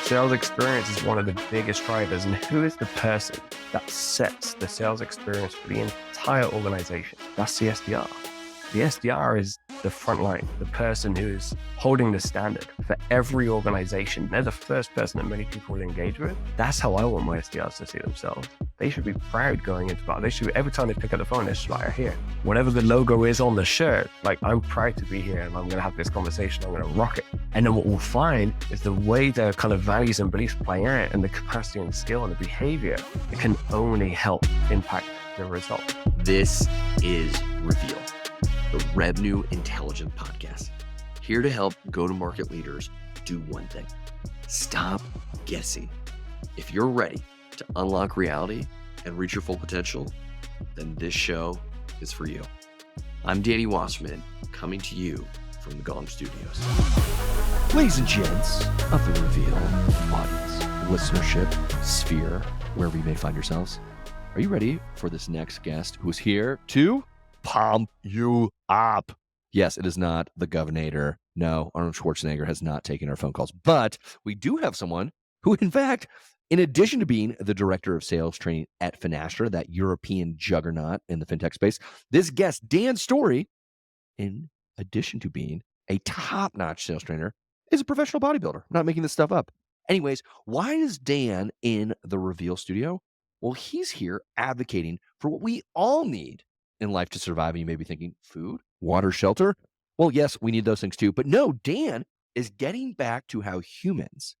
Sales experience is one of the biggest drivers. And who is the person that sets the sales experience for the entire organization? That's the SDR. The SDR is the front line, the person who is holding the standard for every organization. They're the first person that many people will engage with. That's how I want my SDRs to see themselves. They should be proud going into that. They should, every time they pick up the phone, they're just like, here, whatever the logo is on the shirt, like, I'm proud to be here and I'm going to have this conversation. I'm going to rock it. And then what we'll find is the way their kind of values and beliefs play out and the capacity and skill and the behavior, it can only help impact the result. This is Reveal, the Revenue Intelligence Podcast, here to help go-to-market leaders do one thing: stop guessing. If you're ready to unlock reality and reach your full potential, then this show is for you. I'm Danny Wasserman, coming to you from the Gong Studios. Ladies and gents of the Reveal audience, listenership, sphere, wherever you may find yourselves, are you ready for this next guest who's here to pump you up? Yes, it is not the Governor. No, Arnold Schwarzenegger has not taken our phone calls, but we do have someone who, in fact, in addition to being the director of sales training at Finastra, that European juggernaut in the fintech space, this guest, Dan Storey, in addition to being a top-notch sales trainer, is a professional bodybuilder. I'm not making this stuff up. Anyways, why is Dan in the Reveal studio? Well, he's here advocating for what we all need in life to survive. And you may be thinking, food, water, shelter? Well, yes, we need those things too. But no, Dan is getting back to how humans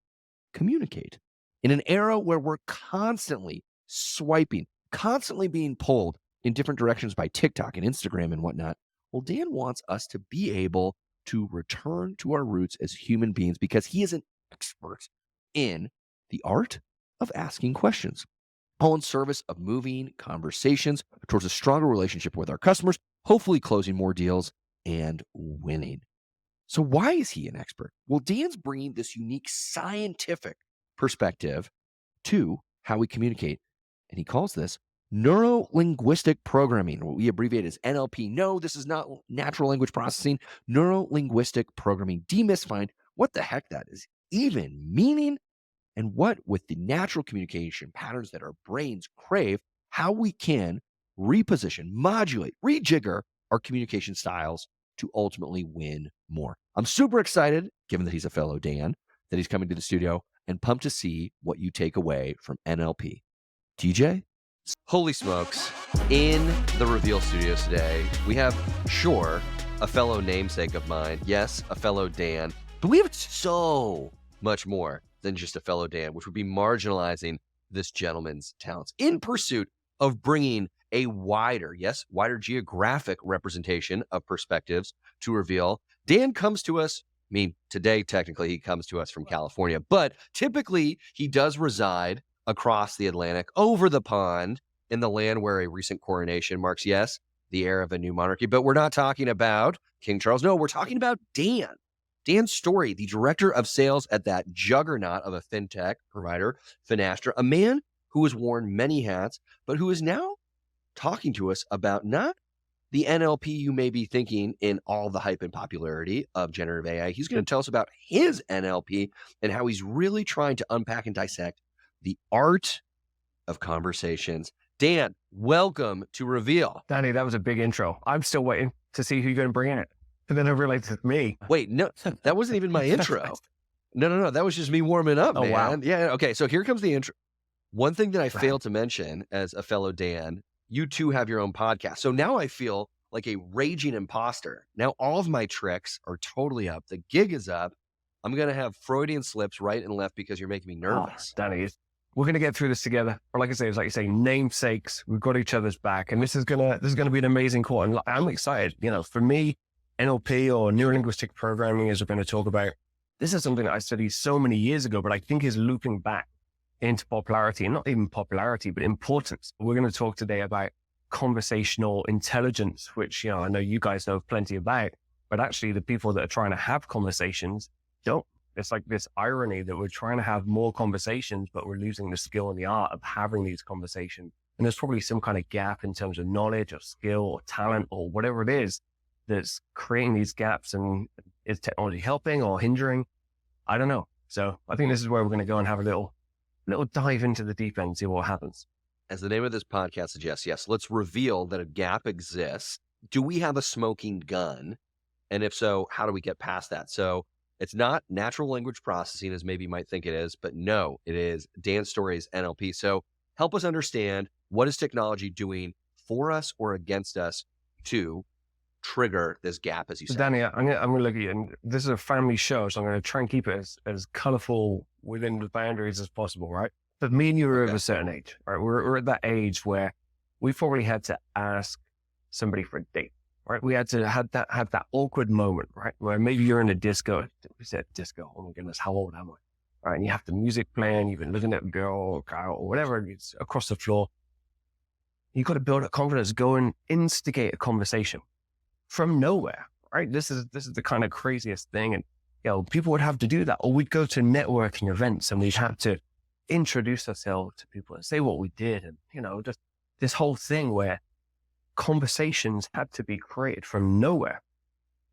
communicate in an era where we're constantly swiping, constantly being pulled in different directions by TikTok and Instagram and whatnot. Well, Dan wants us to be able to return to our roots as human beings because he is an expert in the art of asking questions, all in service of moving conversations towards a stronger relationship with our customers, hopefully closing more deals and winning. So why is he an expert? Well, Dan's bringing this unique scientific perspective to how we communicate, and he calls this neuro linguistic programming, what we abbreviate as NLP. No, this is not natural language processing. Neuro linguistic programming, demystifying what the heck that is even meaning, and what, with the natural communication patterns that our brains crave, how we can reposition, modulate, rejigger our communication styles to ultimately win more. I'm super excited, given that he's a fellow Dan, that he's coming to the studio, and pumped to see what you take away from NLP. TJ? Holy smokes. In the Reveal Studios today, we have, sure, a fellow namesake of mine. Yes, a fellow Dan. But we have so much more than just a fellow Dan, which would be marginalizing this gentleman's talents in pursuit of bringing a wider geographic representation of perspectives to Reveal. Dan comes to us, I mean, today, technically, he comes to us from California, but typically he does reside across the Atlantic, over the pond, in the land where a recent coronation marks, yes, the heir of a new monarchy. But we're not talking about King Charles. No, we're talking about Dan Storey, the director of sales at that juggernaut of a fintech provider, Finastra, a man who has worn many hats, but who is now talking to us about not the NLP you may be thinking in all the hype and popularity of generative AI. He's going to tell us about his NLP and how he's really trying to unpack and dissect the art of conversations. Dan, welcome to Reveal. Danny, that was a big intro. I'm still waiting to see who you're going to bring in. And then I realized it's me. Wait, no, that wasn't even my intro. No. That was just me warming up, man. Wow. Yeah, okay, so here comes the intro. One thing that I failed to mention as a fellow Dan, you too have your own podcast. So now I feel like a raging imposter. Now all of my tricks are totally up. The gig is up. I'm going to have Freudian slips right and left because you're making me nervous. Danny, we're going to get through this together. Or like I say, it's like you say, namesakes. We've got each other's back. And this is going to be an amazing call. And I'm excited. You know, for me, NLP or neuro-linguistic programming, as we're going to talk about, this is something that I studied so many years ago, but I think is looping back into popularity, and not even popularity, but importance. We're going to talk today about conversational intelligence, which, you know, I know you guys know plenty about, but actually the people that are trying to have conversations don't. It's like this irony that we're trying to have more conversations, but we're losing the skill and the art of having these conversations. And there's probably some kind of gap in terms of knowledge or skill or talent or whatever it is that's creating these gaps. And is technology helping or hindering? I don't know. So I think this is where we're going to go and have a little dive into the deep end, see what happens. As the name of this podcast suggests, yes, let's reveal that a gap exists. Do we have a smoking gun? And if so, how do we get past that? So it's not natural language processing as maybe you might think it is, but no, it is Dan Storey's NLP. So help us understand, what is technology doing for us or against us to trigger this gap, as you So said? Danny, I'm gonna look at you, and this is a family show, so I'm going to try and keep it as colorful within the boundaries as possible, right? But me and you are of a certain age, right? We're at that age where we probably had to ask somebody for a date, right? We had to have that awkward moment, right? Where maybe you're in a disco. We said disco. Oh my goodness, how old am I? Right, and you have the music playing. You've been looking at a girl or guy or whatever. It's across the floor. You've got to build up confidence, go and instigate a conversation from nowhere, right? This is the kind of craziest thing. And, people would have to do that, or we'd go to networking events and we'd have to introduce ourselves to people and say what we did. And, just this whole thing where conversations had to be created from nowhere.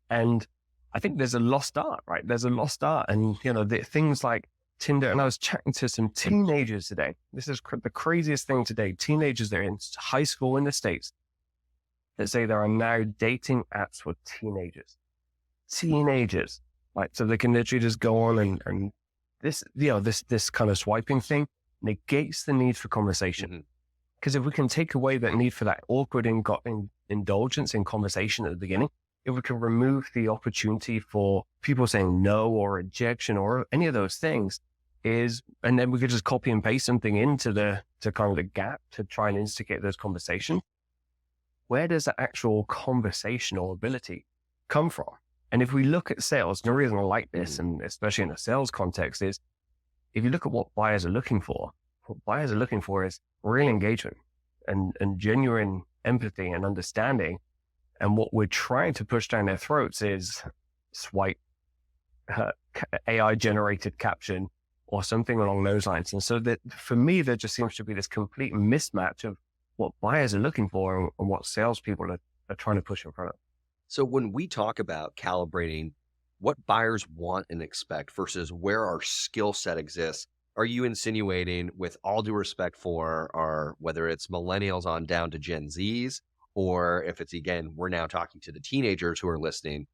And I think there's a lost art, right? There's a lost art. And, the things like Tinder, and I was chatting to some teenagers today. This is the craziest thing today. Teenagers that are in high school in the States that say there are now dating apps for teenagers, right? So they can literally just go on and this, this kind of swiping thing negates the need for conversation. Because if we can take away that need for that awkward indulgence in conversation at the beginning, if we can remove the opportunity for people saying no or rejection or any of those things, and then we could just copy and paste something into to kind of the gap to try and instigate those conversations. Where does the actual conversational ability come from? And if we look at sales, the reason I like this, and especially in a sales context, is if you look at what buyers are looking for, is real engagement and genuine empathy and understanding. And what we're trying to push down their throats is swipe, AI generated caption, or something along those lines. And so that for me, there just seems to be this complete mismatch of what buyers are looking for and what salespeople are trying to push in front of. So when we talk about calibrating what buyers want and expect versus where our skill set exists, are you insinuating, with all due respect for our, whether it's millennials on down to Gen Zs, or if it's, again, we're now talking to the teenagers who are listening,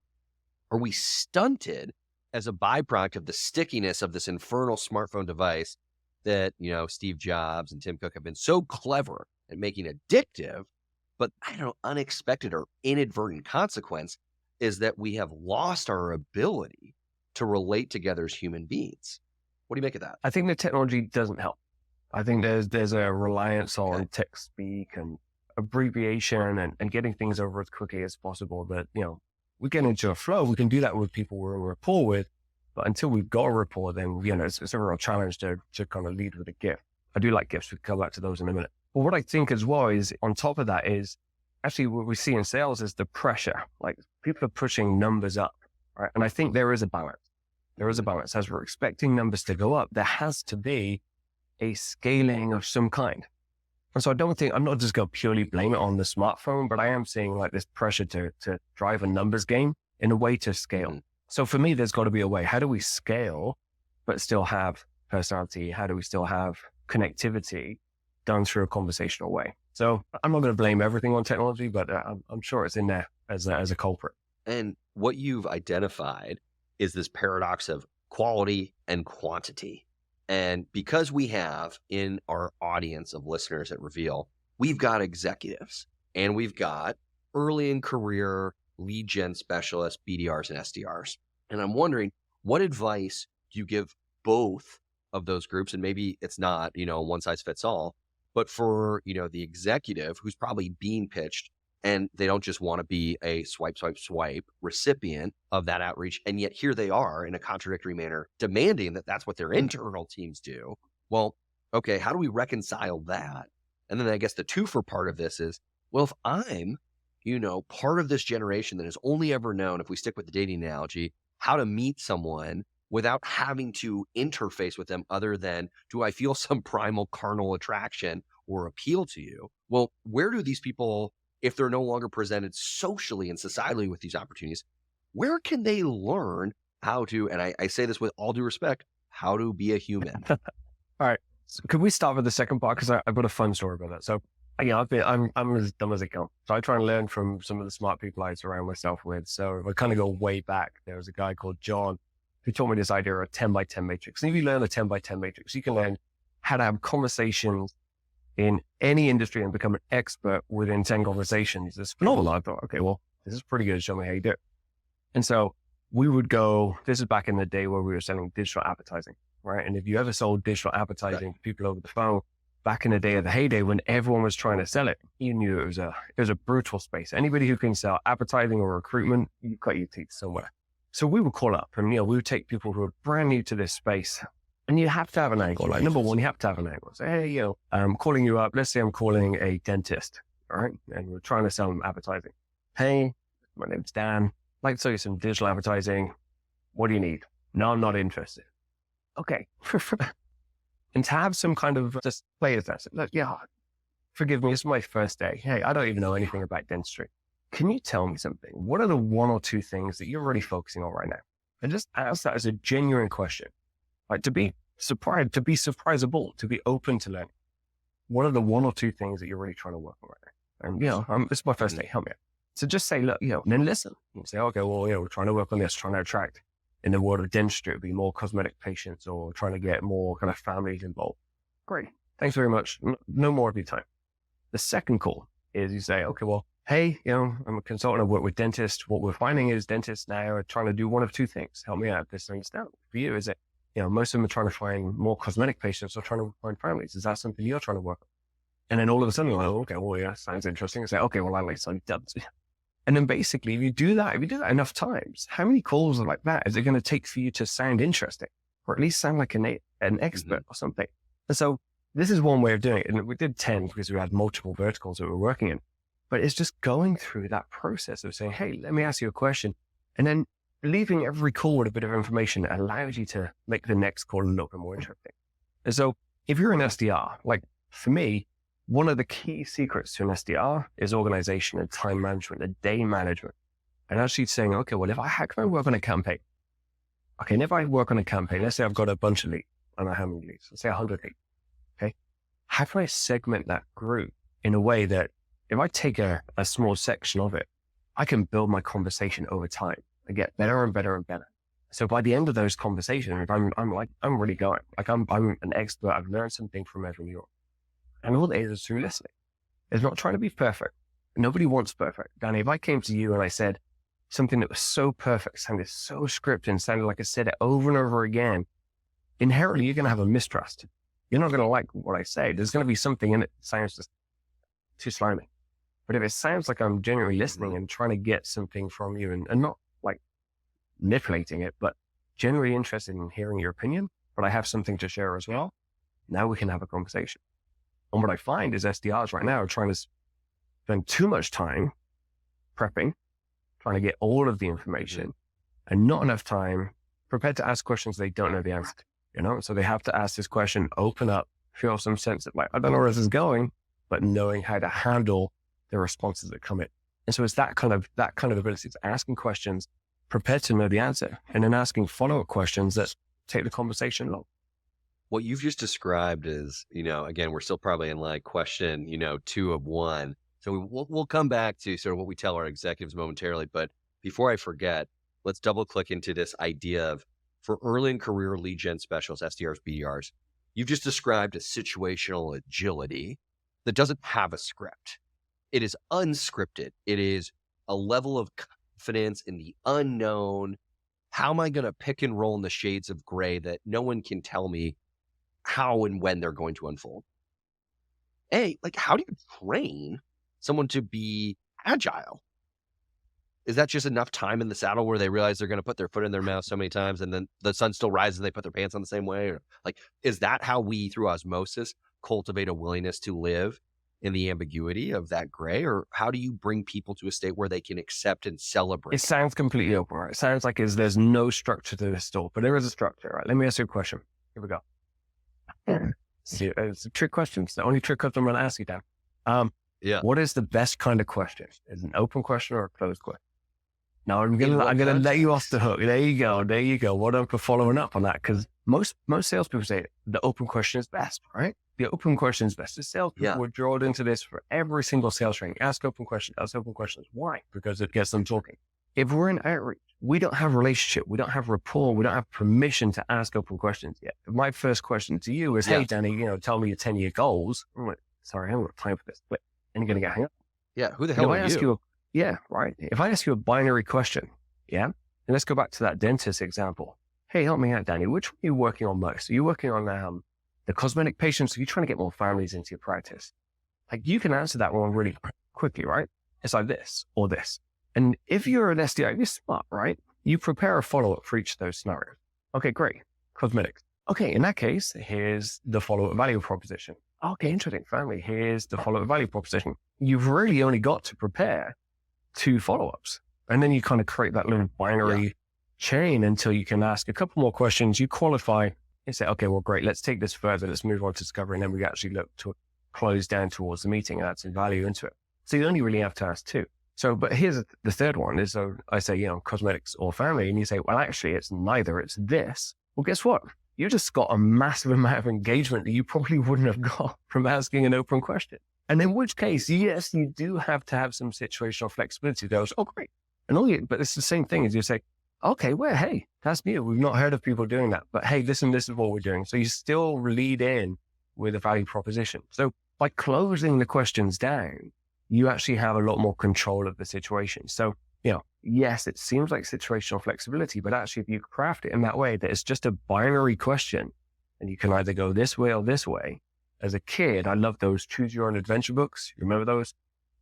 are we stunted as a byproduct of the stickiness of this infernal smartphone device that, Steve Jobs and Tim Cook have been so clever at making addictive, but unexpected or inadvertent consequence is that we have lost our ability to relate together as human beings. What do you make of that? I think the technology doesn't help. I think there's a reliance on text speak and abbreviation and getting things over as quickly as possible that, we get into a flow. We can do that with people we're in rapport with, but until we've got a rapport, then, it's a real challenge to kind of lead with a gift. I do like gifts. We can come back to those in a minute. But what I think as well is, on top of that, is actually what we see in sales is the pressure. Like, people are pushing numbers up, right? And I think there is a balance. There is a balance. As we're expecting numbers to go up, there has to be a scaling of some kind. And so I'm not just going to purely blame it on the smartphone, but I am seeing like this pressure to drive a numbers game in a way to scale. So for me, there's got to be a way. How do we scale, but still have personality? How do we still have connectivity done through a conversational way? So I'm not going to blame everything on technology, but I'm sure it's in there as a culprit. And what you've identified is this paradox of quality and quantity. And because we have in our audience of listeners at Reveal, we've got executives and we've got early in career lead gen specialists, BDRs and SDRs. And I'm wondering, what advice do you give both of those groups? And maybe it's not, one size fits all, but for, the executive who's probably being pitched and they don't just want to be a swipe recipient of that outreach. And yet here they are in a contradictory manner, demanding that that's what their internal teams do. Well, okay, how do we reconcile that? And then I guess the twofer part of this is, well, if I'm, part of this generation that has only ever known, if we stick with the dating analogy, how to meet someone without having to interface with them other than, do I feel some primal carnal attraction or appeal to you? Well, where do these people, if they're no longer presented socially and societally with these opportunities, where can they learn how to, and I say this with all due respect, how to be a human. All right. So could we start with the second part? Because I've got a fun story about that. So, I'm as dumb as I can. So I try and learn from some of the smart people I surround myself with. So if I kind of go way back, there was a guy called John who taught me this idea of a 10 by 10 matrix. And if you learn a 10 by 10 matrix, you can learn how to have conversations in any industry and become an expert within 10 conversations. It's phenomenal. I thought, okay, well, this is pretty good. Show me how you do it. And so we would go, this is back in the day where we were selling digital advertising, right? And if you ever sold digital advertising to people over the phone, back in the day of the heyday when everyone was trying to sell it, you knew it was a brutal space. Anybody who can sell advertising or recruitment, you cut your teeth somewhere. So we would call up and, we would take people who are brand new to this space. And you have to have an angle. Like, number one, you have to have an angle. Say, hey, I'm calling you up. Let's say I'm calling a dentist, all right? And we're trying to sell them advertising. Hey, my name's Dan. I'd like to sell you some digital advertising. What do you need? No, I'm not interested. Okay. And to have some kind of just play as that. Look, forgive me. It's my first day. Hey, I don't even know anything about dentistry. Can you tell me something? What are the one or two things that you're really focusing on right now? And just ask that as a genuine question. Like to be surprised, to be surprisable, to be open to learning. What are the one or two things that you're really trying to work on right now? And, it's my first day, help me out. So just say, look, and then listen. You say, okay, well, we're trying to work on this, trying to attract, in the world of dentistry, it would be more cosmetic patients or trying to get more kind of families involved. Great. Thanks very much. No more of your time. The second call is you say, okay, well, hey, I'm a consultant. I work with dentists. What we're finding is dentists now are trying to do one of two things. Help me out. This understand. For you, is it, most of them are trying to find more cosmetic patients or trying to find families. Is that something you're trying to work on? And then all of a sudden, you're like, okay, well, yeah, sounds interesting. I say, okay, well, I like some dubs. And then basically, if you do that enough times, how many calls are like that is it going to take for you to sound interesting or at least sound like an expert or something? And so this is one way of doing it. And we did 10 because we had multiple verticals that we were working in. But it's just going through that process of saying, hey, let me ask you a question. And then leaving every call with a bit of information that allows you to make the next call a little bit more interesting. And so if you're an SDR, like for me, one of the key secrets to an SDR is organization and time management and day management. And actually saying, okay, well, how can I work on a campaign? Okay, and if I work on a campaign, let's say I've got a bunch of leads. I don't know how many leads, let's say 100 leads. Okay. How can I segment that group in a way that if I take a small section of it, I can build my conversation over time and get better and better and better. So by the end of those conversations, I'm really going, like I'm an expert. I've learned something from every New York. And all it is through listening. It's not trying to be perfect. Nobody wants perfect. Danny, if I came to you and I said something that was so perfect, sounded so scripted and sounded like I said it over and over again, inherently you're going to have a mistrust. You're not going to like what I say. There's going to be something in it that sounds just too slimy. But if it sounds like I'm genuinely listening and trying to get something from you and not like manipulating it, but genuinely interested in hearing your opinion, but I have something to share as well, now we can have a conversation. And what I find is SDRs right now are trying to spend too much time prepping, trying to get all of the information and not enough time prepared to ask questions they don't know the answer to, So they have to ask this question, open up, feel some sense of like, I don't know where this is going, but knowing how to handle the responses that come in. And so it's that kind of ability. It's asking questions, prepared to know the answer, and then asking follow-up questions that take the conversation along. What you've just described is, again, we're still probably in like question, 2 of 1. So we'll come back to sort of what we tell our executives momentarily. But before I forget, let's double click into this idea of for early in career lead gen specialists, SDRs, BDRs, you've just described a situational agility that doesn't have a script. It is unscripted. It is a level of confidence in the unknown. How am I going to pick and roll in the shades of gray that no one can tell me how and when they're going to unfold? How do you train someone to be agile? Is that just enough time in the saddle where they realize they're going to put their foot in their mouth so many times and then the sun still rises and they put their pants on the same way? Or is that how we, through osmosis, cultivate a willingness to live in the ambiguity of that gray? Or how do you bring people to a state where they can accept and celebrate? It sounds completely open, right? It sounds like there's no structure to this talk, but there is a structure, right? Let me ask you a question. Here we go. See, it's a trick question. It's the only trick question I'm going to ask you, Dan. What is the best kind of question? Is it an open question or a closed question? Now I'm going to let you off the hook. There you go. Well done for following up on that, because most salespeople say the open question is best, right? The open question is best. The salespeople were drilled into this for every single sales training. Ask open questions. Ask open questions. Why? Because it gets them talking. If we're in outreach, we don't have a relationship. We don't have rapport. We don't have permission to ask open questions yet. My first question to you is, hey, Danny, tell me your 10-year goals. I'm like, sorry, I haven't got time for this. But and you're going to get hung up. Yeah. Who the hell are you? Right. If I ask you a binary question, and let's go back to that dentist example. Hey, help me out, Danny. Which one are you working on most? Are you working on the cosmetic patients? Are you trying to get more families into your practice? Like, you can answer that one really quickly, right? It's like this or this. And if you're an SDR, you're smart, right? You prepare a follow-up for each of those scenarios. Okay, great. Cosmetics. Okay, in that case, here's the follow-up value proposition. Okay, interesting. Family, here's the follow-up value proposition. You've really only got to prepare 2 follow-ups. And then you kind of create that little binary chain until you can ask a couple more questions. You qualify and say, okay, well, great. Let's take this further. Let's move on to discovery. And then we actually look to close down towards the meeting and add some value into it. So you only really have to ask 2. So, but here's the third one is, so I say, cosmetics or family. And you say, well, actually, it's neither. It's this. Well, guess what? You just got a massive amount of engagement that you probably wouldn't have got from asking an open question. And in which case, yes, you do have to have some situational flexibility. Goes, oh, great. And but it's the same thing as you say, okay, well, hey, that's new. We've not heard of people doing that, but hey, this is what we're doing. So you still lead in with a value proposition. So by closing the questions down, you actually have a lot more control of the situation. So, yes, it seems like situational flexibility, but actually if you craft it in that way, that it's just a binary question and you can either go this way or this way. As a kid, I loved those choose your own adventure books. You remember those?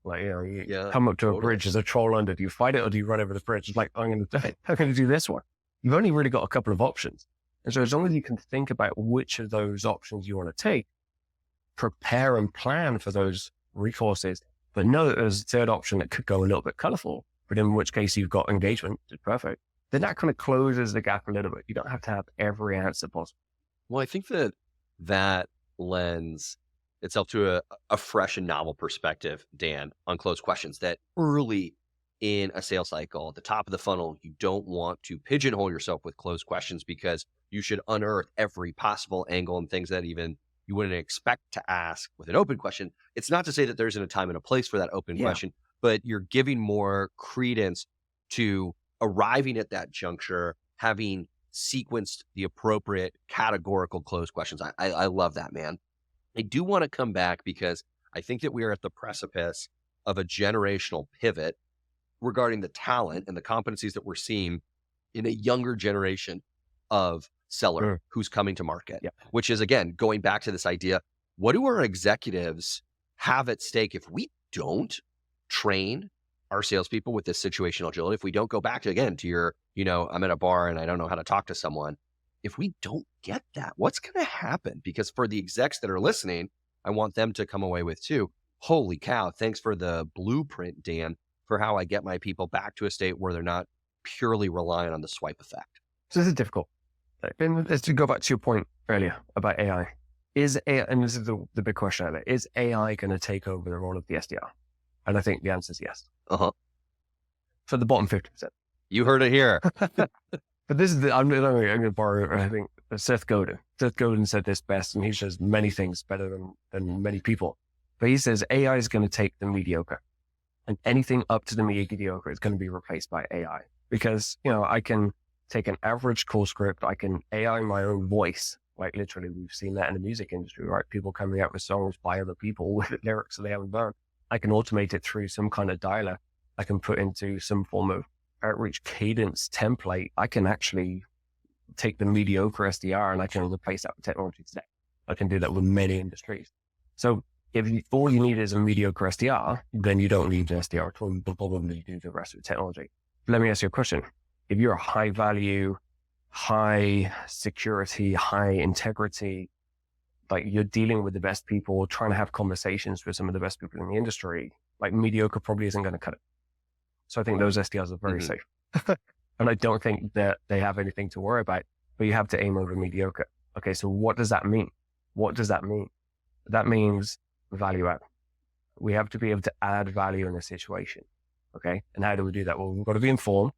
Like, you come up to a bridge, there's a troll under. Do you fight it or do you run over the bridge? It's like, I'm going to do this one. You've only really got a couple of options. And so as long as you can think about which of those options you want to take, prepare and plan for those recourses, but know that there's a third option that could go a little bit colorful, but in which case you've got engagement, which is perfect. Then that kind of closes the gap a little bit. You don't have to have every answer possible. Well, I think that lends itself to a fresh and novel perspective, Dan, on closed questions, that early in a sales cycle, at the top of the funnel, you don't want to pigeonhole yourself with closed questions because you should unearth every possible angle and things that even you wouldn't expect to ask with an open question. It's not to say that there isn't a time and a place for that open question, but you're giving more credence to arriving at that juncture, having sequenced the appropriate categorical closed questions. I love that, man. I do want to come back because I think that we are at the precipice of a generational pivot regarding the talent and the competencies that we're seeing in a younger generation of seller who's coming to market, which is, again, going back to this idea, what do our executives have at stake if we don't train our salespeople with this situational agility? If we don't go back to, again, to your, I'm at a bar and I don't know how to talk to someone. If we don't get that, what's going to happen? Because for the execs that are listening, I want them to come away with too, holy cow, thanks for the blueprint, Dan, for how I get my people back to a state where they're not purely relying on the swipe effect. So this is difficult. And let's go back to your point earlier about AI. Is AI, and this is the big question out there, is AI going to take over the role of the SDR? And I think the answer is yes. For the bottom 50%. You heard it here. But this is I'm going to borrow, I think, Seth Godin. Seth Godin said this best, and he says many things better than many people. But he says AI is going to take the mediocre, and anything up to the mediocre is going to be replaced by AI. Because, I can take an average call script, I can AI my own voice. Like literally, we've seen that in the music industry, right? People coming out with songs by other people with lyrics that they haven't done. I can automate it through some kind of dialer. I can put into some form of outreach cadence template. I can actually take the mediocre SDR and I can replace that with technology today. I can do that with many industries. So if all you need is a mediocre SDR, then you don't need an SDR at all. You probably do the rest of the technology. But let me ask you a question. If you're a high value, high security, high integrity, like you're dealing with the best people, trying to have conversations with some of the best people in the industry, like mediocre probably isn't going to cut it. So I think those SDRs are very safe. And I don't think that they have anything to worry about, but you have to aim over mediocre. Okay, so what does that mean? What does that mean? That means value add. We have to be able to add value in a situation. Okay, and how do we do that? Well, we've got to be informed.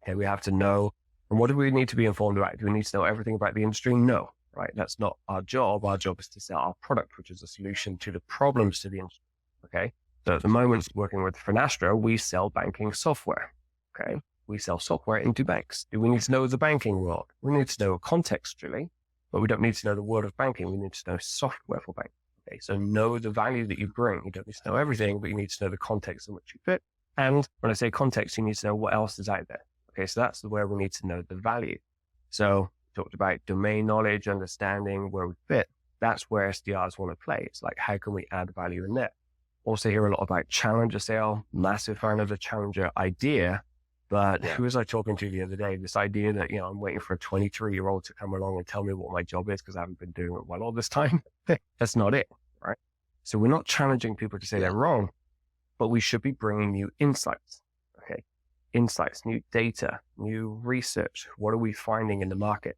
Okay, we have to know And what do we need to be informed about? Do we need to know everything about the industry? No, right? That's not our job. Our job is to sell our product, which is a solution to the problems to the industry. Okay. So at the moment, working with Finastra, we sell banking software. Okay. We sell software into banks. Do we need to know the banking world? We need to know contextually, but we don't need to know the world of banking. We need to know software for banking. Okay. So know the value that you bring. You don't need to know everything, but you need to know the context in which you fit. And when I say context, you need to know what else is out there. Okay. So that's where we need to know the value. So we talked about domain knowledge, understanding where we fit. That's where SDRs want to play. It's like, how can we add value in there? Also hear a lot about challenger sale, massive fan of the challenger idea. But who was I talking to the other day? This idea that, I'm waiting for a 23-year-old to come along and tell me what my job is because I haven't been doing it well all this time. That's not it, right? So we're not challenging people to say they're wrong, but we should be bringing new insights, okay? Insights, new data, new research. What are we finding in the market?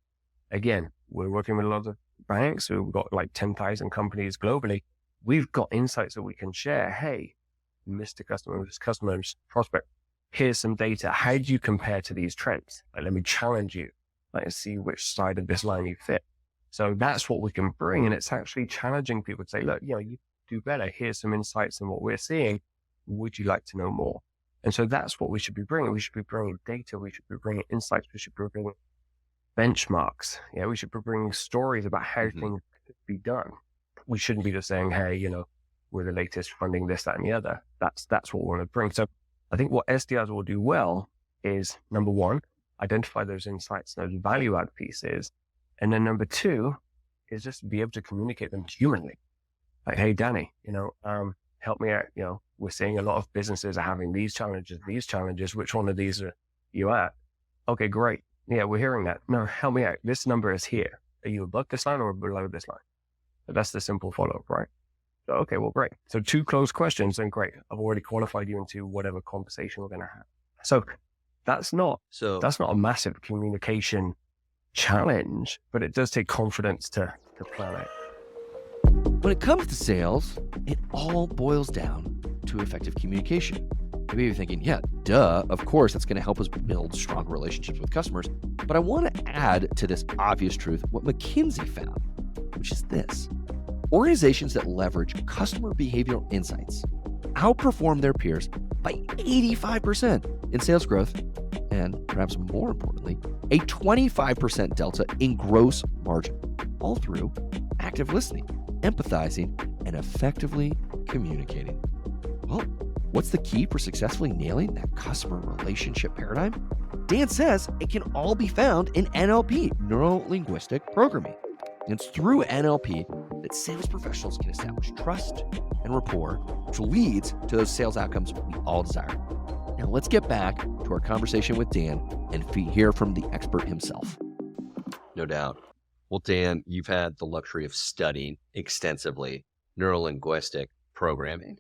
Again, we're working with a lot of banks. So we've got like 10,000 companies globally. We've got insights that we can share. Hey, Mr. Customers, prospect, here's some data. How do you compare to these trends? Like, let me challenge you. Let's see which side of this line you fit. So that's what we can bring. And it's actually challenging people to say, look, you do better. Here's some insights in what we're seeing. Would you like to know more? And so that's what we should be bringing. We should be bringing data. We should be bringing insights. We should be bringing benchmarks. Yeah, we should be bringing stories about how things could be done. We shouldn't be just saying, hey, we're the latest funding this, that, and the other. That's what we want to bring. So I think what SDRs will do well is, number one, identify those insights, those value add pieces. And then number two is just be able to communicate them humanly. Like, hey, Danny, help me out. We're seeing a lot of businesses are having these challenges. Which one of these are you at? Okay, great. Yeah, we're hearing that. No, help me out. This number is here. Are you above this line or below this line? But that's the simple follow-up, right? So, okay, well, great. So 2 closed questions, and great. I've already qualified you into whatever conversation we're going to have. So that's not a massive communication challenge, but it does take confidence to plan it. When it comes to sales, it all boils down to effective communication. Maybe you're thinking, yeah, duh, of course, that's going to help us build strong relationships with customers. But I want to add to this obvious truth what McKinsey found, which is this. Organizations that leverage customer behavioral insights outperform their peers by 85% in sales growth, and perhaps more importantly, a 25% delta in gross margin, all through active listening, empathizing, and effectively communicating. Well, what's the key for successfully nailing that customer relationship paradigm? Dan says it can all be found in NLP, neuro linguistic programming. It's through NLP that sales professionals can establish trust and rapport, which leads to those sales outcomes we all desire. Now let's get back to our conversation with Dan and hear from the expert himself. No doubt. Well, Dan, you've had the luxury of studying extensively neuro-linguistic programming.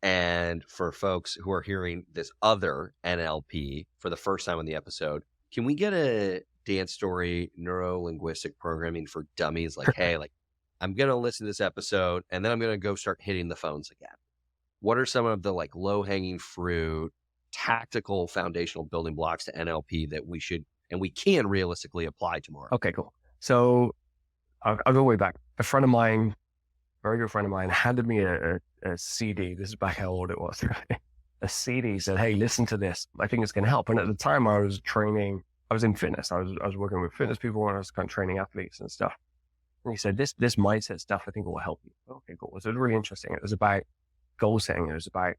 And for folks who are hearing this other NLP for the first time on the episode, can we get a Dan Storey neuro-linguistic programming for dummies? Like, hey, I'm going to listen to this episode and then I'm going to go start hitting the phones again. What are some of the low-hanging fruit, tactical, foundational building blocks to NLP that we should and we can realistically apply tomorrow? Okay, cool. So I'll go way back. A friend of mine, very good friend of mine, handed me a CD. This is back how old it was. A CD, said, hey, listen to this. I think it's going to help. And at the time I was in fitness. I was working with fitness people and I was kind of training athletes and stuff. And he said, this mindset stuff, I think will help you. Okay, cool. So it was really interesting. It was about goal setting. It was about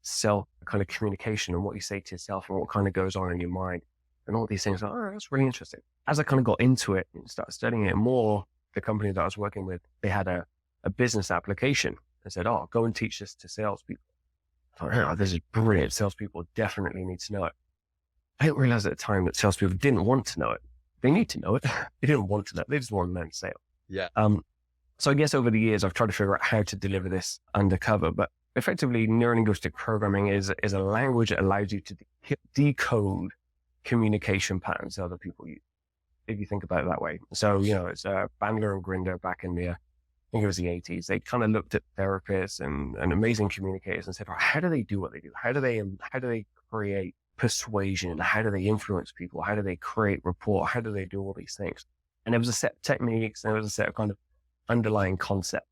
self kind of communication and what you say to yourself and what kind of goes on in your mind and all these things. Oh, that's really interesting. As I kind of got into it and started studying it more, the company that I was working with, they had a business application. They said, oh, go and teach this to salespeople. I thought, oh, this is brilliant. Salespeople definitely need to know it. I didn't realize at the time that salespeople didn't want to know it. They need to know it. They didn't want to know it. They just want to learn sales. Yeah. So I guess over the years, I've tried to figure out how to deliver this undercover, but effectively neuro-linguistic programming is a language that allows you to decode communication patterns that other people use, if you think about it that way. So, it's Bandler and Grinder back in I think it was the 80s. They kind of looked at therapists and amazing communicators and said, how do they do what they do? How do they create persuasion? How do they influence people? How do they create rapport? How do they do all these things? And there was a set of techniques, and there was a set of kind of underlying concepts.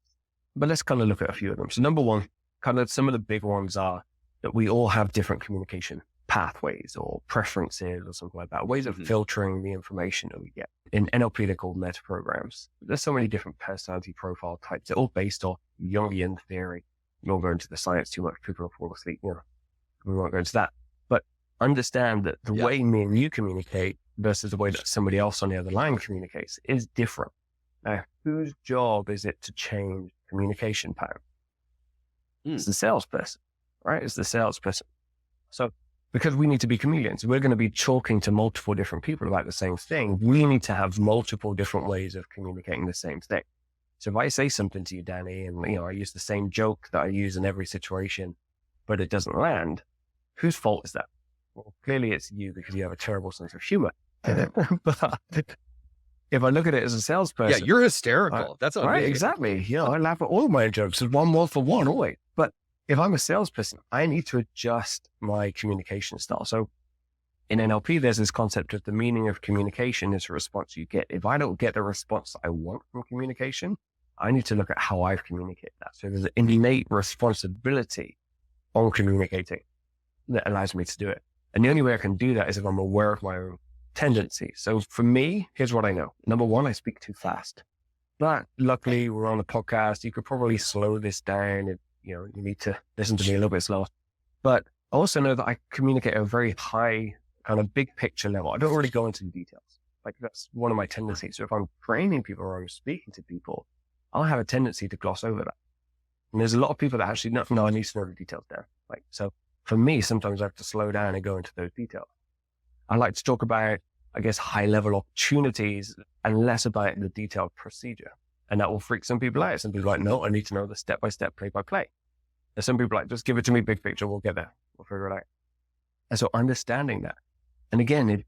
But let's kind of look at a few of them. So number one, kind of some of the big ones are that we all have different communication pathways or preferences or something like that, ways of filtering the information that we get. In NLP, they're called meta programs. There's so many different personality profile types. They're all based off Jungian theory. We won't go into the science too much. People will fall asleep, we won't go into that. But understand that the way me and you communicate versus the way that somebody else on the other line communicates is different. Now, whose job is it to change communication pattern? It's the salesperson, right? It's the salesperson. So because we need to be chameleons, we're going to be talking to multiple different people about the same thing. We need to have multiple different ways of communicating the same thing. So if I say something to you, Danny, and I use the same joke that I use in every situation, but it doesn't land, whose fault is that? Well, clearly it's you because you have a terrible sense of humor. But if I look at it as a salesperson, you're hysterical. That's amazing. Right, exactly. I laugh at all my jokes. It's one more for one always. But if I'm a salesperson, I need to adjust my communication style. So in NLP, there's this concept of the meaning of communication is a response you get. If I don't get the response I want from communication, I need to look at how I've communicated that. So there's an innate responsibility on communicating that allows me to do it. And the only way I can do that is if I'm aware of my own tendencies. So for me, here's what I know. Number one, I speak too fast. But luckily, we're on a podcast. You could probably slow this down. You need to listen to me a little bit slower. But I also know that I communicate at a very high kind of big picture level. I don't really go into the details. Like that's one of my tendencies. So if I'm training people or I'm speaking to people, I'll have a tendency to gloss over that. And there's a lot of people that actually, no, I need to know the details there. So for me, sometimes I have to slow down and go into those details. I like to talk about, I guess, high level opportunities and less about the detailed procedure. And that will freak some people out. Some people are like, no, I need to know the step-by-step, play-by-play. And some people are like, just give it to me, big picture, we'll get there. We'll figure it out. And so understanding that. And again,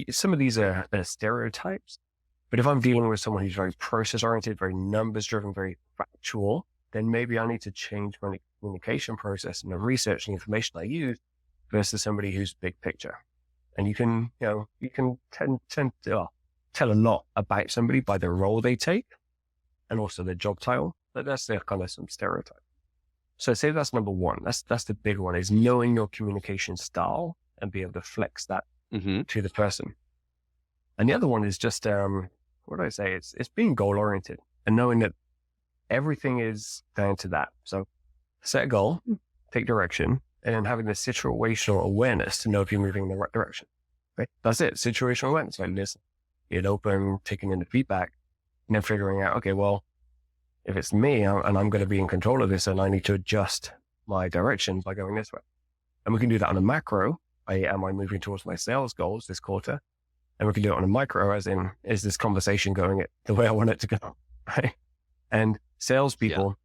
some of these are stereotypes, but if I'm dealing with someone who's very process-oriented, very numbers-driven, very factual, then maybe I need to change my communication process and the research and the information I use versus somebody who's big picture. And you can tend to tell a lot about somebody by the role they take and also their job title. But that's their kind of some stereotype. So say that's number one. That's the big one, is knowing your communication style and be able to flex that to the person. And the other one is just, what do I say? It's being goal oriented and knowing that everything is down to that. So set a goal, take direction, and then having the situational awareness to know if you're moving in the right direction. Right? That's it. Situational awareness. Like listen, being open, taking in the feedback, and then figuring out, okay, well, if it's me and I'm going to be in control of this and I need to adjust my direction by going this way. And we can do that on a macro. Am I moving towards my sales goals this quarter? And we can do it on a micro, as in, is this conversation going the way I want it to go? Right? And salespeople,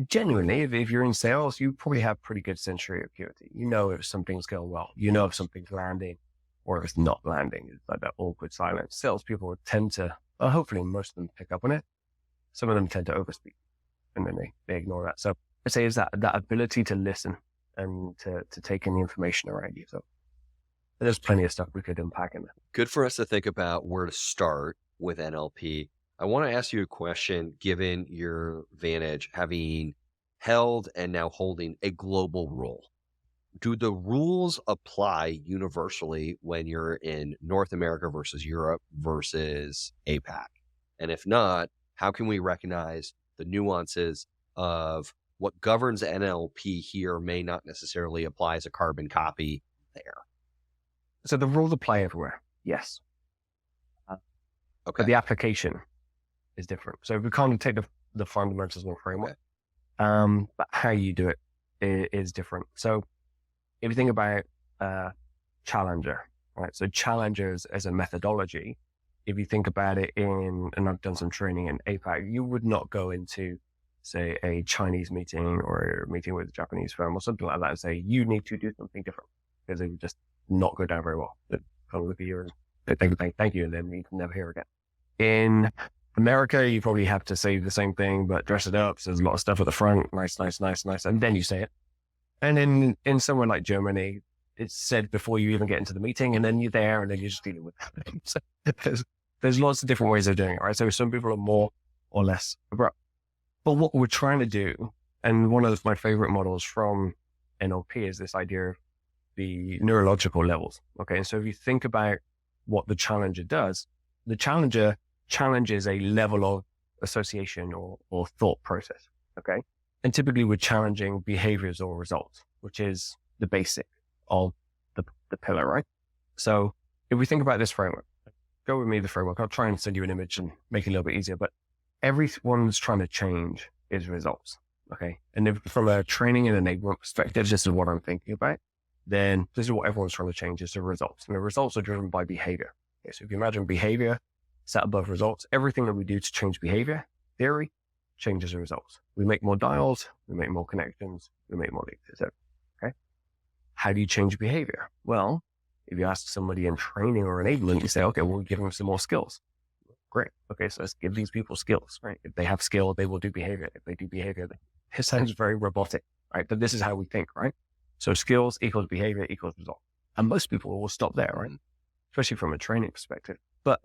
genuinely, if you're in sales, you probably have pretty good sensory acuity. You know if something's going well. You know if something's landing or if it's not landing. It's like that awkward silence. Salespeople tend to, hopefully most of them pick up on it. Some of them tend to overspeak and then they ignore that. So I say is that ability to listen and to take in the information around you. So there's plenty of stuff we could unpack in there. Good for us to think about where to start with NLP. I want to ask you a question, given your vantage, having held and now holding a global role. Do the rules apply universally when you're in North America versus Europe versus APAC? And if not, how can we recognize the nuances of what governs NLP here may not necessarily apply as a carbon copy there? So the rules apply everywhere. Yes. Okay. But the application is different. So we can't take the fundamentals of the framework, but how you do it is different. So if you think about Challenger, right? So Challengers as a methodology, if you think about it and I've done some training in APAC, you would not go into, say, a Chinese meeting or a meeting with a Japanese firm or something like that and say, you need to do something different, because it would just not go down very well. They'd kind of look at you and thank you, and then you can never hear again. In America, you probably have to say the same thing, but dress it up. So there's a lot of stuff at the front. Nice. And then you say it. And in somewhere like Germany, it's said before you even get into the meeting, and then you're there and then you're just dealing with it. So there's lots of different ways of doing it, right? So some people are more or less abrupt. But what we're trying to do, and one of my favorite models from NLP is this idea of the neurological levels. Okay. And so if you think about what the challenger does, the challenger challenges a level of association or thought process. Okay. And typically we're challenging behaviors or results, which is the basic of the pillar, right? So if we think about this framework, go with me, the framework, I'll try and send you an image and make it a little bit easier, but everyone's trying to change is results. Okay. And if from a training and enablement perspective, this is what I'm thinking about, then this is what everyone's trying to change is the results. And the results are driven by behavior. Okay. So if you imagine behavior set above results, everything that we do to change behavior, theory, changes the results. We make more dials, we make more connections, we make more leads, etc. Okay. How do you change behavior? Well, if you ask somebody in training or enablement, you say, okay, we'll give them some more skills. Great. Okay. So let's give these people skills, right? If they have skill, they will do behavior. If they do behavior, it sounds very robotic, right? But this is how we think, right? So skills equals behavior equals result. And most people will stop there, right? Especially from a training perspective. But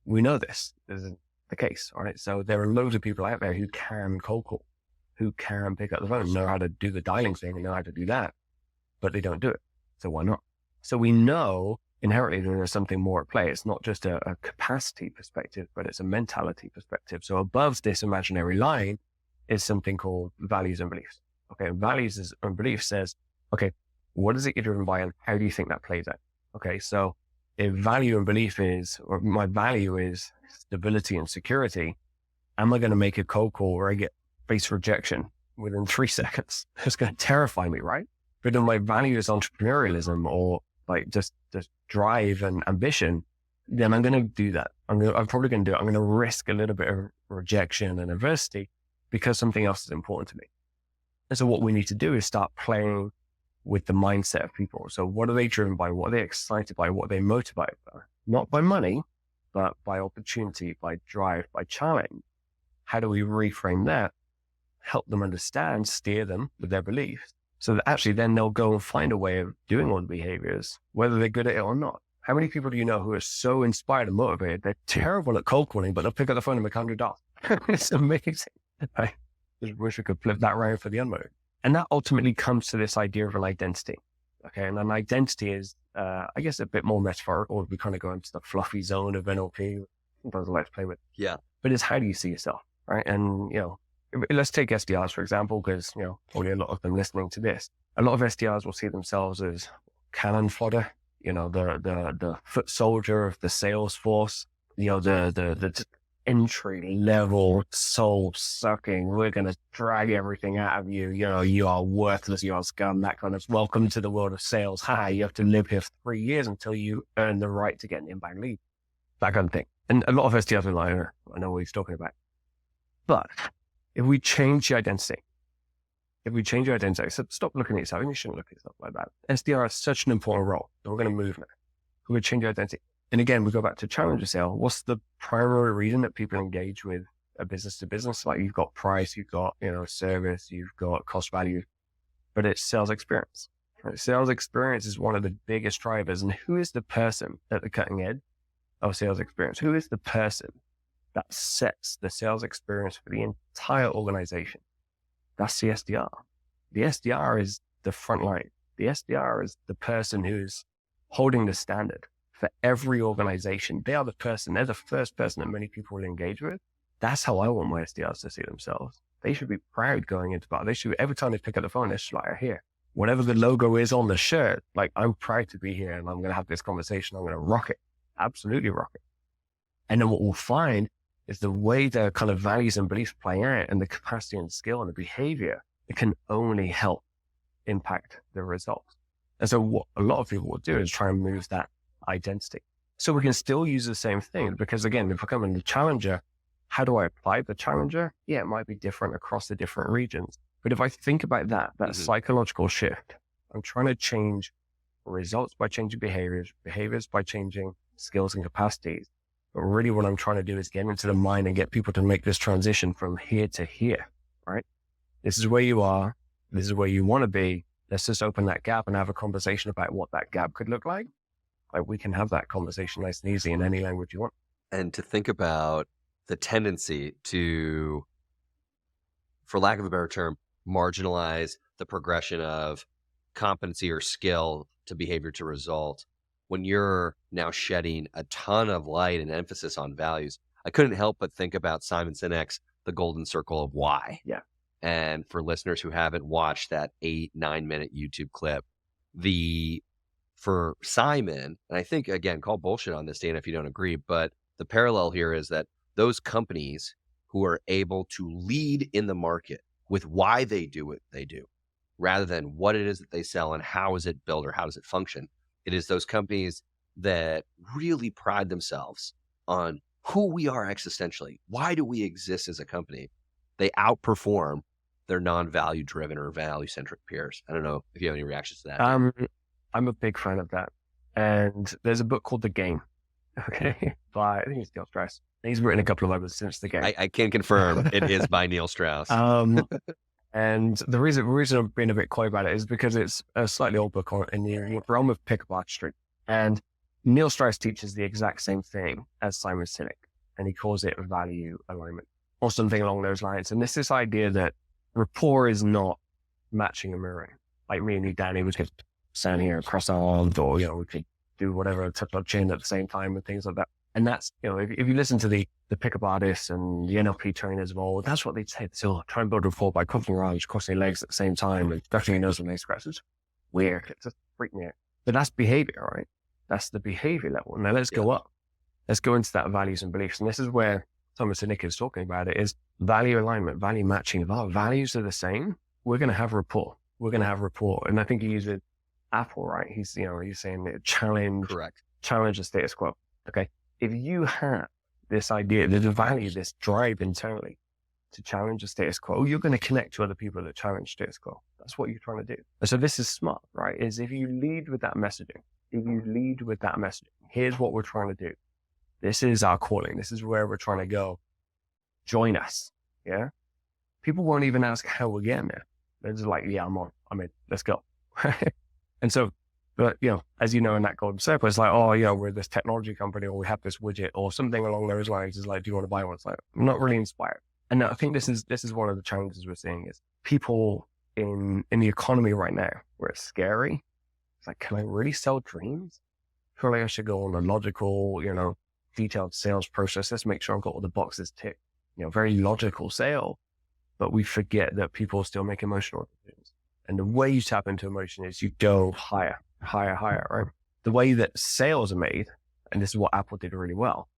we know this isn't the case, right? So there are loads of people out there who can cold call, who can pick up the phone, know how to do the dialing thing and know how to do that, but they don't do it. So why not? So we know inherently there's something more at play. It's not just a capacity perspective, but it's a mentality perspective. So above this imaginary line is something called values and beliefs. Okay. Values and beliefs says, okay, what is it you're driven by and how do you think that plays out? Okay. So if value and belief is, or my value is stability and security, am I going to make a cold call where I get face rejection within 3 seconds? It's going to terrify me, right? But if my value is entrepreneurialism or like just drive and ambition, then I'm going to do that. I'm probably going to do it. I'm going to risk a little bit of rejection and adversity because something else is important to me. And so what we need to do is start playing with the mindset of people. So what are they driven by? What are they excited by? What are they motivated by? Not by money, but by opportunity, by drive, by challenge. How do we reframe that? Help them understand, steer them with their beliefs. So that actually then they'll go and find a way of doing all the behaviors, whether they're good at it or not. How many people do you know who are so inspired and motivated? They're terrible at cold calling, but they'll pick up the phone and make $100. It's amazing. I just wish I could flip that around for the unmotivated. And that ultimately comes to this idea of an identity. Okay. And an identity is, I guess, a bit more metaphorical. We kind of go into the fluffy zone of NLP. Sometimes I like to play with. Yeah. But it's how do you see yourself? Right. And, let's take SDRs, for example, because, probably a lot of them listening to this, a lot of SDRs will see themselves as cannon fodder, the foot soldier of the sales force, the entry level soul sucking. We're going to drag everything out of you. You are worthless. You are scum, that kind of welcome to the world of sales. You have to live here for 3 years until you earn the right to get an inbound lead, that kind of thing. And a lot of SDRs are like, I know what he's talking about. But if we change the identity, so stop looking at yourself. You shouldn't look at yourself like that. SDR has such an important role. So we're going to move now. We're going to change the identity. And again, we go back to challenger sale. What's the primary reason that people engage with a business to business? Like you've got price, you've got, service, you've got cost value, but it's sales experience. Right? Sales experience is one of the biggest drivers. And who is the person at the cutting edge of sales experience? Who is the person that sets the sales experience for the entire organization? That's the SDR. The SDR is the front line. The SDR is the person who's holding the standard for every organization. They are the person, they're the first person that many people will engage with. That's how I want my SDRs to see themselves. They should be proud going into bar. They should, every time they pick up the phone, they're just like, here, whatever the logo is on the shirt, like I'm proud to be here and I'm going to have this conversation. I'm going to rock it. Absolutely rock it. And then what we'll find is the way the kind of values and beliefs play out and the capacity and skill and the behavior, it can only help impact the results. And so what a lot of people will do is try and move that identity. So we can still use the same thing because again, if we're coming to challenger, how do I apply the challenger? Yeah, it might be different across the different regions. But if I think about that psychological shift, I'm trying to change results by changing behaviors by changing skills and capacities. But really what I'm trying to do is get into the mind and get people to make this transition from here to here, right? This is where you are. This is where you want to be. let's just open that gap and have a conversation about what that gap could look like. Like we can have that conversation nice and easy in any language you want. And to think about the tendency to, for lack of a better term, marginalize the progression of competency or skill to behavior to result, when you're now shedding a ton of light and emphasis on values, I couldn't help but think about Simon Sinek's The Golden Circle of Why. Yeah. And for listeners who haven't watched that 8-9 minute YouTube clip, for Simon, and I think, again, call bullshit on this, Dan, if you don't agree, but the parallel here is that those companies who are able to lead in the market with why they do what they do, rather than what it is that they sell and how is it built or how does it function. It is those companies that really pride themselves on who we are existentially. Why do we exist as a company? They outperform their non-value driven or value-centric peers. I don't know if you have any reactions to that. I'm a big fan of that. And there's a book called The Game, okay, by, I think it's Neil Strauss. He's written a couple of others since The Game. I can confirm it is by Neil Strauss. And the reason I'm being a bit coy about it is because it's a slightly old book in the realm of pickup artistry. And Neil Strauss teaches the exact same thing as Simon Sinek, and he calls it value alignment or something along those lines. And this idea that rapport is not matching and mirroring. Like me and you, Danny, we could stand here, cross our arms, or, we could do whatever, touch our chin at the same time and things like that. And that's, if you listen to the pickup artists and the NLP trainers of all, that's what they'd say. So try and build rapport by crossing your arms, crossing your legs at the same time, and touching your nose when they scratch. It's weird. It's just freaking me out. But that's behavior, right? That's the behavior level. Now let's go up. Let's go into that values and beliefs. And this is where Thomas Sinek is talking about it, is value alignment, value matching. If our values are the same, we're going to have rapport. We're going to have rapport. And I think he used Apple, right? He's saying that challenge the status quo. Okay. If you have this idea, there's a value, this drive internally to challenge the status quo, you're going to connect to other people that challenge status quo. That's what you're trying to do. And so this is smart, right? Is if you lead with that messaging, here's what we're trying to do. This is our calling. This is where we're trying to go. Join us. Yeah. People won't even ask how we're getting there. They're just like, yeah, I'm on. I'm in. Let's go. And so, but as you know, in that golden circle, it's like, oh yeah, we're this technology company, or we have this widget, or something along those lines. Is like, do you want to buy one? It's like, I'm not really inspired. And I think this is one of the challenges we're seeing is people in the economy right now, where it's scary. It's like, can I really sell dreams? Surely I should go on a logical, detailed sales process. Let's make sure I've got all the boxes ticked. Very logical sale, but we forget that people still make emotional decisions. And the way you tap into emotion is you go higher, right? The way that sales are made, and this is what Apple did really well,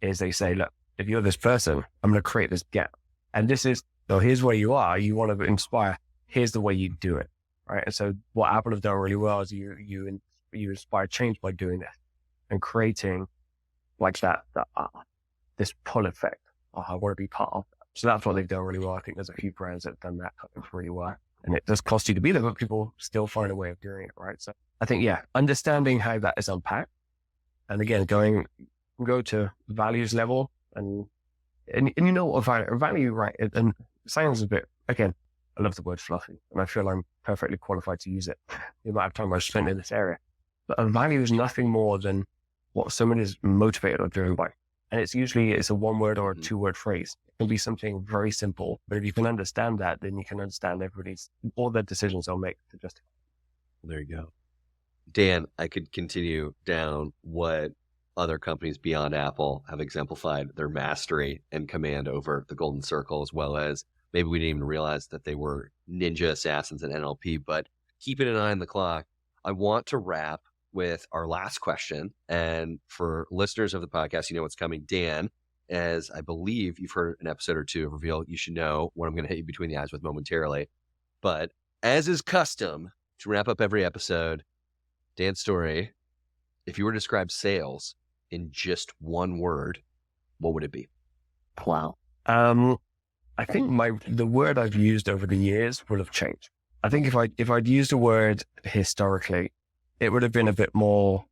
is they say, look, if you're this person, I'm going to create this gap. And here's where you are. You want to inspire. Here's the way you do it, right? And so what Apple have done really well is you inspire change by doing this and creating like this pull effect. Oh, I want to be part of that. So that's what they've done really well. I think there's a few brands that have done that really well. And it does cost you to be there, but people still find a way of doing it, right? So I think, understanding how that is unpacked. And again, go to values level and what value, right? And sounds a bit, again, I love the word fluffy, and I feel I'm perfectly qualified to use it. The amount of time I've spent in this area. But a value is nothing more than what someone is motivated or driven by. And it's a one word or a 2-word phrase. It can be something very simple, but if you can understand that, then you can understand all the decisions they'll make to justify. There you go. Dan, I could continue down what other companies beyond Apple have exemplified their mastery and command over the golden circle, as well as maybe we didn't even realize that they were ninja assassins in NLP, but keeping an eye on the clock, I want to wrap with our last question. And for listeners of the podcast, you know what's coming. Dan, as I believe you've heard an episode or two of Reveal, you should know what I'm going to hit you between the eyes with momentarily. But as is custom to wrap up every episode, Dan Storey, if you were to describe sales in just one word, what would it be? Wow. I think the word I've used over the years would have changed. I think if I'd used a word historically, it would have been a bit more,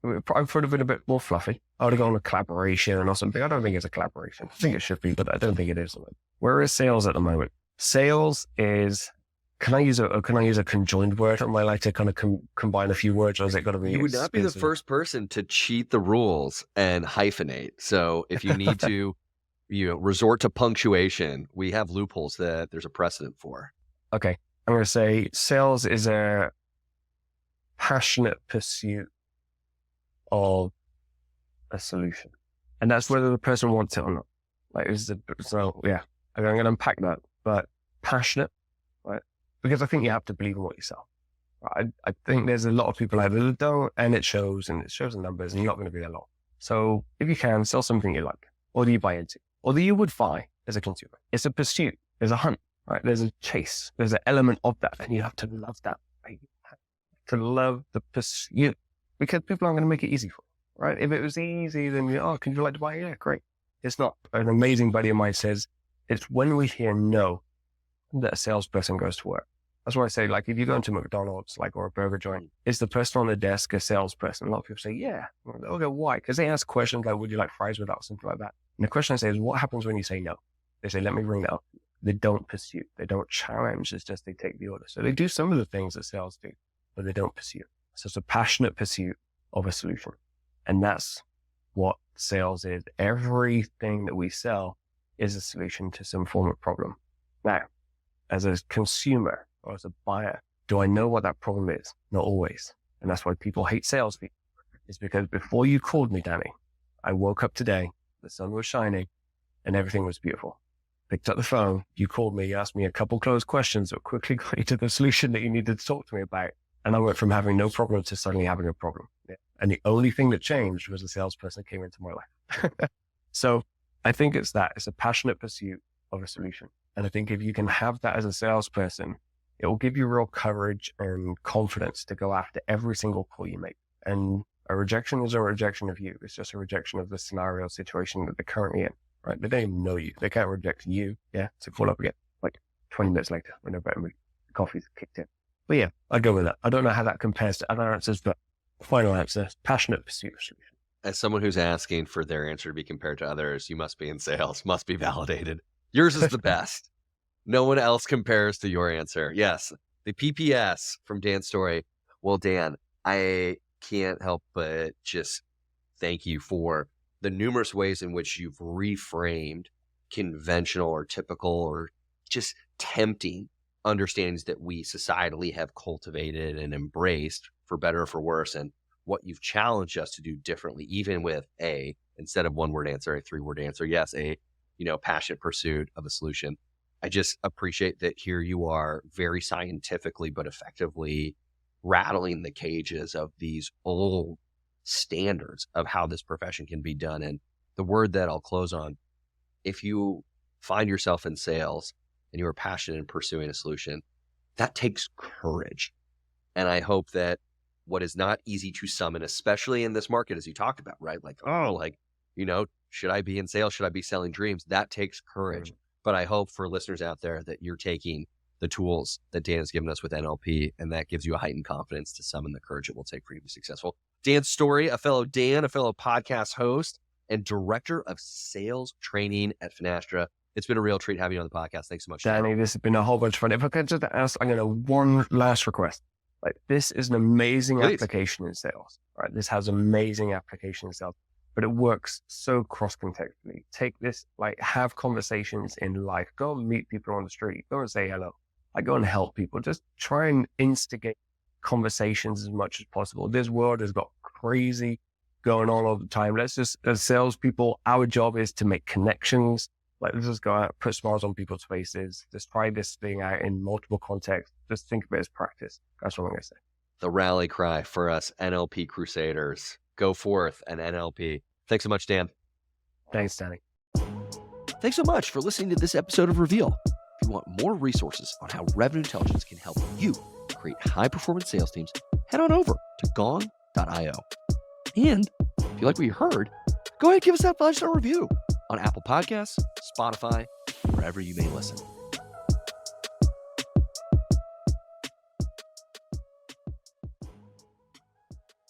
it probably would have been a bit more fluffy. I would have gone with collaboration or something. I don't think it's a collaboration. I think it should be, but I don't think it is. Where is sales at the moment? Sales is can I use a conjoined word? Am I like to kind of combine a few words, or is it got to be? You would not be the first person to cheat the rules and hyphenate. So if you need to, resort to punctuation, we have loopholes that there's a precedent for. Okay, I'm going to say sales is a passionate pursuit of a solution, and that's whether the person wants it or not. I'm going to unpack that, but passionate, right? Because I think you have to believe in what you sell. I think there's a lot of people out there that don't, and it shows in numbers, and you're not going to be there long. So if you can, sell something you like, or that you buy into, or that you would buy as a consumer. It's a pursuit. There's a hunt, right? There's a chase. There's an element of that, and you have to love that. Right? To love the pursuit, because people aren't going to make it easy for you, right? If it was easy, then can you like to buy? Yeah, great. It's not. An amazing buddy of mine says, it's when we hear no that a salesperson goes to work. That's why I say, like, if you go into McDonald's, or a burger joint, is the person on the desk a salesperson? A lot of people say, yeah. Okay, why? Because they ask questions like, would you like fries without, something like that. And the question I say is, what happens when you say no? They say, let me bring that up. They don't pursue. They don't challenge. It's just they take the order. So they do some of the things that sales do, but they don't pursue. So it's a passionate pursuit of a solution. And that's what sales is. Everything that we sell is a solution to some form of problem. Now, as a consumer or as a buyer, do I know what that problem is? Not always. And that's why people hate salespeople. It's because before you called me, Danny, I woke up today, the sun was shining, and everything was beautiful. Picked up the phone, you called me, you asked me a couple closed questions that quickly got you to the solution that you needed to talk to me about. And I went from having no problem to suddenly having a problem. Yeah. And the only thing that changed was the salesperson that came into my life. So I think it's a passionate pursuit of a solution. And I think if you can have that as a salesperson, it will give you real courage and confidence to go after every single call you make. And a rejection is a rejection of you. It's just a rejection of the scenario situation that they're currently in, right? They don't even know you. They can't reject you. Yeah. So call up again, 20 minutes later when they're better mood. The coffee's kicked in. But yeah, I'd go with that. I don't know how that compares to other answers, but final answer, passionate pursuit of solution. As someone who's asking for their answer to be compared to others, you must be in sales, must be validated. Yours is the best. No one else compares to your answer. Yes, the PPS from Dan Storey. Well, Dan, I can't help but just thank you for the numerous ways in which you've reframed conventional or typical or just tempting understandings that we societally have cultivated and embraced, for better or for worse, and what you've challenged us to do differently, even with instead of one word answer, a 3-word answer. Yes, a passionate pursuit of a solution. I just appreciate that here you are very scientifically, but effectively rattling the cages of these old standards of how this profession can be done. And the word that I'll close on, if you find yourself in sales and you are passionate in pursuing a solution, that takes courage. And I hope that what is not easy to summon, especially in this market, as you talked about, right? Should I be in sales? Should I be selling dreams? That takes courage. But I hope for listeners out there that you're taking the tools that Dan has given us with NLP, and that gives you a heightened confidence to summon the courage it will take for you to be successful. Dan Storey, a fellow podcast host and director of sales training at Finastra. It's been a real treat having you on the podcast. Thanks so much, Danny. This has been a whole bunch of fun. If I could just ask, I'm going to one last request. This is an amazing application in sales, right? This has amazing application in sales, but it works so cross-contextually. Take this, have conversations in life. Go and meet people on the street. Go and say hello. Go and help people. Just try and instigate conversations as much as possible. This world has got crazy going on all the time. Let's just, as salespeople, our job is to make connections. Let's just go out, put smiles on people's faces. Just try this thing out in multiple contexts. Just think of it as practice. That's what I'm going to say. The rally cry for us NLP crusaders. Go forth and NLP. Thanks so much, Dan. Thanks, Danny. Thanks so much for listening to this episode of Reveal. If you want more resources on how revenue intelligence can help you create high-performance sales teams, head on over to Gong.io. And if you like what you heard, go ahead and give us that 5-star review on Apple Podcasts, Spotify, wherever you may listen.